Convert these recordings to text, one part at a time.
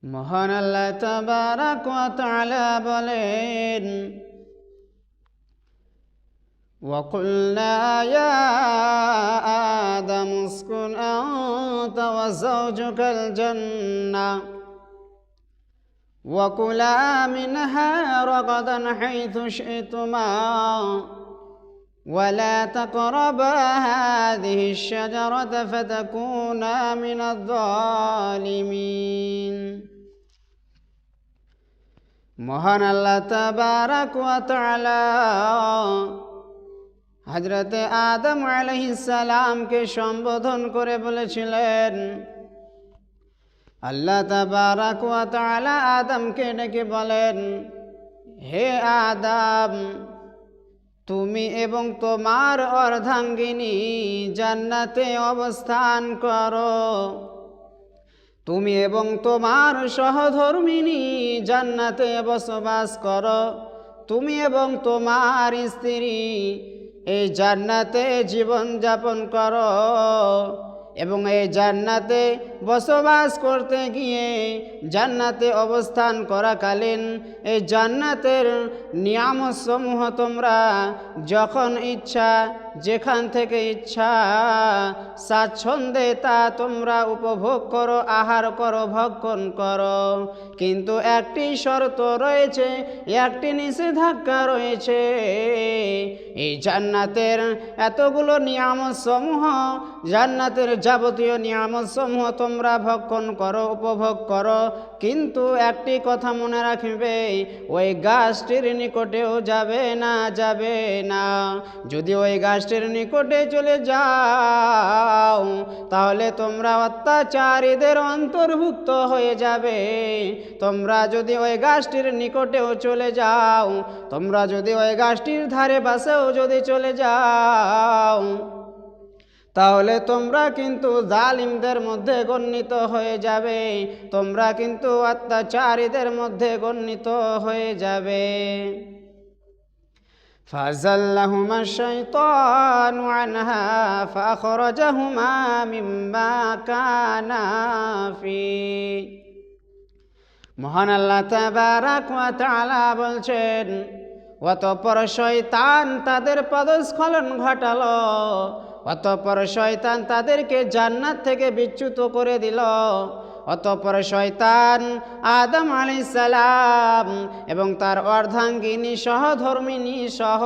মহান আল্লাহ তাবারাক ওয়া তাআলা বলেন, وَقُلْنَا يَا آدَمُ اسْكُنْ أَنْتَ وَزَوْجُكَ الْجَنَّةَ وَكُلَا مِنْهَا رَغَدًا حَيْثُ شِئْتُمَا وَلَا تَقْرَبَا هَٰذِهِ الشَّجَرَةَ فَتَكُونَا مِنَ الظَّالِمِينَ। মহান আল্লাহ তাবারাক ওয়া তাআলা হযরতে আদম আলাইহিস সালামকে সম্বোধন করে বলেছিলেন, আল্লাহ তাবারাক ওয়া তাআলা আদমকে ডেকে বলেন, হে আদম, তুমি এবং তোমার অর্ধাঙ্গিনী জান্নাতে অবস্থান করো। তুমি এবং তোমার সহধর্মিণী জান্নাতে বসবাস করো। তুমি এবং তোমার স্ত্রী এই জান্নাতে জীবন যাপন করো এবং এই জান্নাতে বসবাস করতে গিয়ে জান্নাতে অবস্থান করাকালীন এই জান্নাতের নিয়ামত সমূহ তোমরা যখন ইচ্ছা যেখান থেকে ইচ্ছা স্বাচ্ছন্দ্যে তা তোমরা উপভোগ করো, আহার করো, ভক্ষণ করো। কিন্তু একটি শর্ত রয়েছে, একটি নিষেধাজ্ঞা রয়েছে। এই জান্নাতের এতগুলো নিয়ামত সমূহ, জান্নাতের যাবতীয় নিয়ামত সমূহ তোমরা ভক্ষণ করো, উপভোগ করো, কিন্তু একটি কথা মনে রাখবে, ওই গাছটির নিকটেও যাবে না। যদি ওই গাছটির নিকটে চলে যাও তাহলে তোমরা অত্যাচারীদের অন্তর্ভুক্ত হয়ে যাবে। তোমরা যদি ওই গাছটির নিকটেও চলে যাও, তোমরা যদি ওই গাছটির ধারে পাশেও যদি চলে যাও তাহলে তোমরা কিন্তু জালিমদের মধ্যে গণ্যিত হয়ে যাবে, তোমরা কিন্তু অত্যাচারীদের মধ্যে গণ্যিত হয়ে যাবে। فَأَزَلَّهُمَا الشَّيْطَانُ عَنْهَا فَأَخْرَجَهُمَا مِمَّا كَانَا فِيهِ। মহান আল্লাহ তাবারাক ওয়া তাআলা বলছেন, অতঃপর শয়তান তাদের পদস্খলন ঘটালো, অতঃপর শয়তান তাদেরকে জান্নাত থেকে বিচ্যুত করে দিল। অতঃপর শয়তান আদম আলাইহিস সালাম এবং তার অর্ধাঙ্গিনী সহধর্মিণী সহ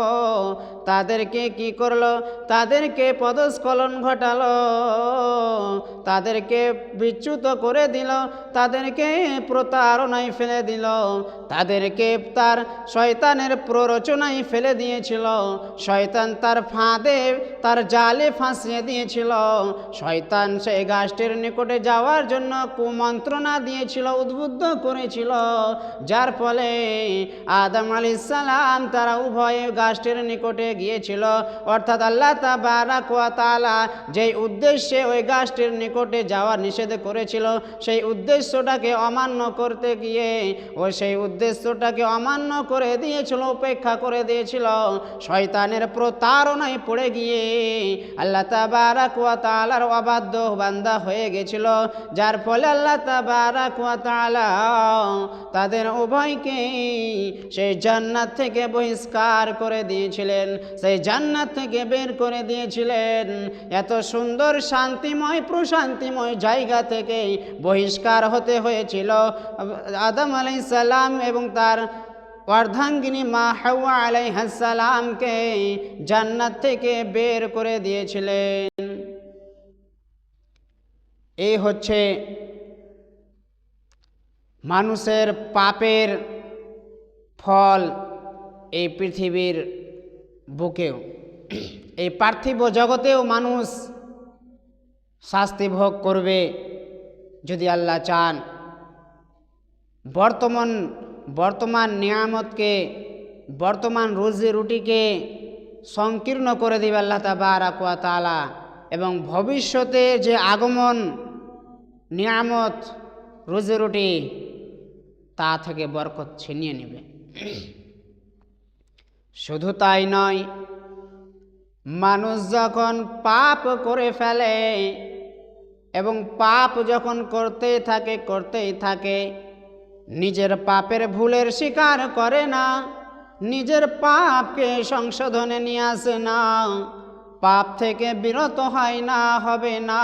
তাদেরকে কি করলো? তাদেরকে পদস্খলন ঘটালো, তাদেরকে বিচ্যুত করে দিল, তাদেরকে প্রতারণায় ফেলে দিল, তাদেরকে তার শয়তানের প্ররোচনায় ফেলে দিয়েছিল। শয়তান তার ফাঁদে, তার জালে ফাঁসিয়ে দিয়েছিল। শয়তান সেই গাছটির নিকটে যাওয়ার জন্য কুমন্ত্রণা দিয়েছিল, উদ্বুদ্ধ করেছিল, যার ফলে আদম আলাইহিস সালাম তারা উভয়ে গাছটির নিকটে গিয়েছিল। অর্থাৎ আল্লাহ তাবারাক ওয়া তাআলা যেই উদ্দেশ্যে ওই গাছটির নিকটে যাওয়া নিষেধ করেছিল, সেই উদ্দেশ্যটাকে অমান্য করতে গিয়ে সেই উদ্দেশ্যটাকে অমান্য করে দিয়েছিল, উপেক্ষা করে দিয়েছিল। শয়তানের প্রতারণায় পড়ে গিয়ে আল্লাহ তাবারাক ওয়া তাআলার অবাধ্য বান্দা হয়ে গেছিল, যার ফলে আল্লাহ তাবারাক ওয়া তাআলা তাদের উভয়কে সেই জান্নাত থেকে বহিষ্কার করে দিয়েছিলেন, সেই জান্নাত থেকে বের করে দিয়েছিলেন। এত সুন্দর শান্তিময় প্রশান্তিময় জায়গা থেকে বহিষ্কার হতে হয়েছিল আদম আলাইহিস সালাম এবং তার অর্ধাঙ্গিনী মা হাওয়া আলাইহিস সালামকে জান্নাত থেকে বের করে দিয়েছিলেন। এই হচ্ছে মানুষের পাপের ফল এই পৃথিবীর বুকেও, এই পার্থিব জগতেও মানুষ শাস্তি ভোগ করবে যদি আল্লাহ চান। বর্তমান নিয়ামতকে, বর্তমান রুজি রুটিকে সংকীর্ণ করে দিবে আল্লাহ তাবারাক ওয়া তাআলা, এবং ভবিষ্যতে যে আগমন নিয়ামত রুজি রুটি তা থেকে বরকত ছিনিয়ে নেবে। শুধু তাই নয়, মানুষ যখন পাপ করে ফেলে এবং পাপ যখন করতেই থাকে নিজের পাপের ভুলের স্বীকার করে না, নিজের পাপকে সংশোধনে নিয়ে আসে না, পাপ থেকে বিরত হয় না, হবে না,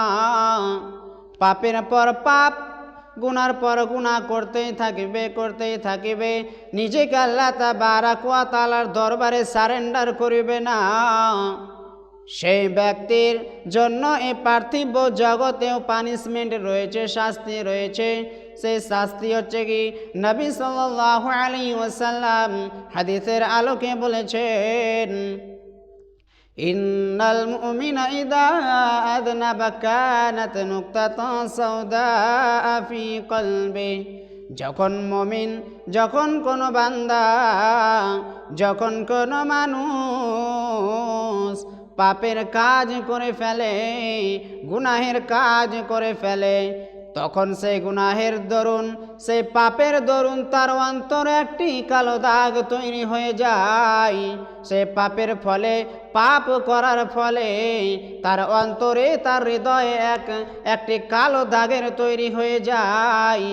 পাপের পর পাপ, গুনার পর গুনাহ করতেই থাকিবে, নিজেকে আল্লাহ তাবারাক ওয়া তাআলার দরবারে সারেন্ডার করিবে না, সেই ব্যক্তির জন্য এই পার্থিব জগতেও পানিশমেন্ট রয়েছে, শাস্তি রয়েছে। সেই শাস্তি হচ্ছে কি, নবী সাল্লাল্লাহু আলাইহি ওয়াসাল্লাম হাদিসের আলোকে বলেছেন, ইন্নাল মুমিনা ইযা আযনাবা কানাত নুকতাতান সাওদা ফি কলবি। যখন মুমিন, যখন কোনো বান্দা, যখন কোনো মানুষ পাপের কাজ করে ফেলে, গুনাহের কাজ করে ফেলে, তখন সেই গুনাহের দরুন, সেই পাপের দরুন তার অন্তরে একটি কালো দাগ তৈরি হয়ে যায়। সে পাপের ফলে, পাপ করার ফলে তার অন্তরে, তার হৃদয়ে একটি কালো দাগের তৈরি হয়ে যায়।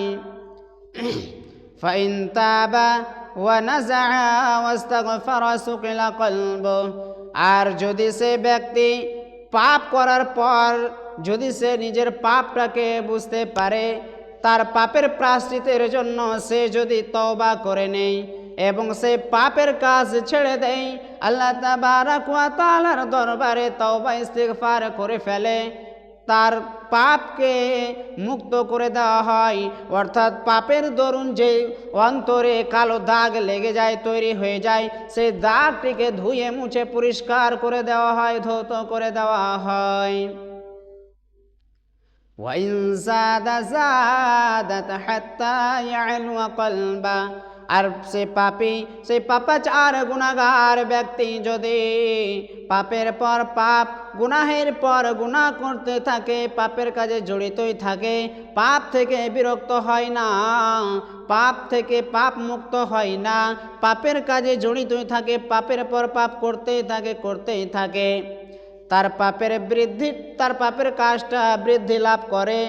ফাইন তাবা ওয়া নাযাআ ওয়াস্তাগফারা সুকিলা কলবুহু। আর যদি সে ব্যক্তি পাপ করার পর যদি সে নিজের পাপটাকে বুঝতে পারে, তার পাপের প্রায়শ্চিত্তের জন্য সে যদি তওবা করে নেয় এবং সে পাপের কাজ ছেড়ে দেয়, আল্লাহ তাবারাক ওয়া তাআলার দরবারে তওবা ইস্তিগফার করে ফেলে, তার পাপকে মুক্ত করে দেওয়া হয়। অর্থাৎ পাপের দরুন যে অন্তরে কালো দাগ লেগে যায়, তৈরি হয়ে যায়, সেই দাগটিকে ধুয়ে মুছে পরিষ্কার করে দেওয়া হয়, ধৌত করে দেওয়া হয়। ওয়াইন যাদাত হাত্তা ইয়ালুয়া কলবা। আর সেই পাপাচার গুনাহগার ব্যক্তি যদি পাপের পর পাপ, গুনাহের পর গুনাহ করতে থাকে, পাপের কাজে জড়িতই থাকে, পাপ থেকে বিরক্ত হয় না, পাপ থেকে পাপ মুক্ত হয় না, পাপের কাজে জড়িতই থাকে, পাপের পর পাপ করতেই থাকে, তার পাপের কাজটা বৃদ্ধি লাভ করে,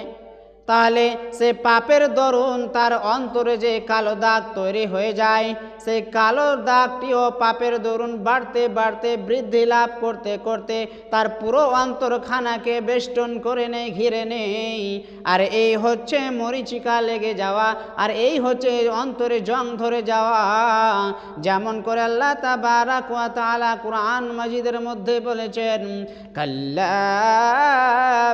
তাহলে সে পাপের দরুন তার অন্তরে যে কালো দাগ তৈরি হয়ে যায়, সেই কালো দাগটিও পাপের দরুন বাড়তে বাড়তে, বৃদ্ধি লাভ করতে করতে তার পুরো অন্তরখানাকে বেষ্টন করে নেয়, ঘিরে নেয়। আর এই হচ্ছে মরিচিকা লেগে যাওয়া, আর এই হচ্ছে অন্তরে জং ধরে যাওয়া। যেমন করে আল্লাহ তাবারাক ওয়া তাআলা কুরআন মাজিদের মধ্যে বলেছেন, কাল্লা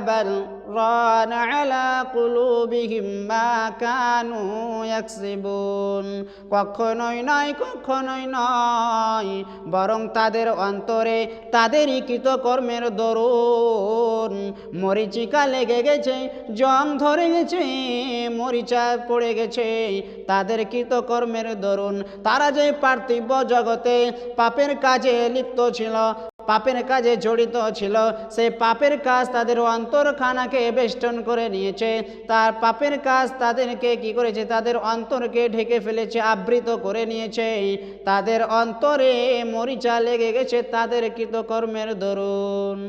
বাল রানা আলা কুলুবিহিম মা কানু ইয়াকসিবুন। কখনোই নয়, বরং তাদের অন্তরে তাদেরই কৃতকর্মের দরুন মরিচিকা লেগে গেছে, জং ধরে গেছে, মরিচা পড়ে গেছে, তাদের কৃতকর্মের দরুন। তারা যে পার্থিব জগতে পাপের কাজে লিপ্ত ছিল, পাপের কাজে জড়িত ছিল, সেই পাপের কাজ তাদের অন্তরখানাকে বেষ্টন করে নিয়েছে। তার পাপের কাজ তাদেরকে কি করেছে, তাদের অন্তরকে ঢেকে ফেলেছে, আবৃত করে নিয়েছে, তাদের অন্তরে মরিচা লেগে গেছে তাদের কৃতকর্মের দরুন।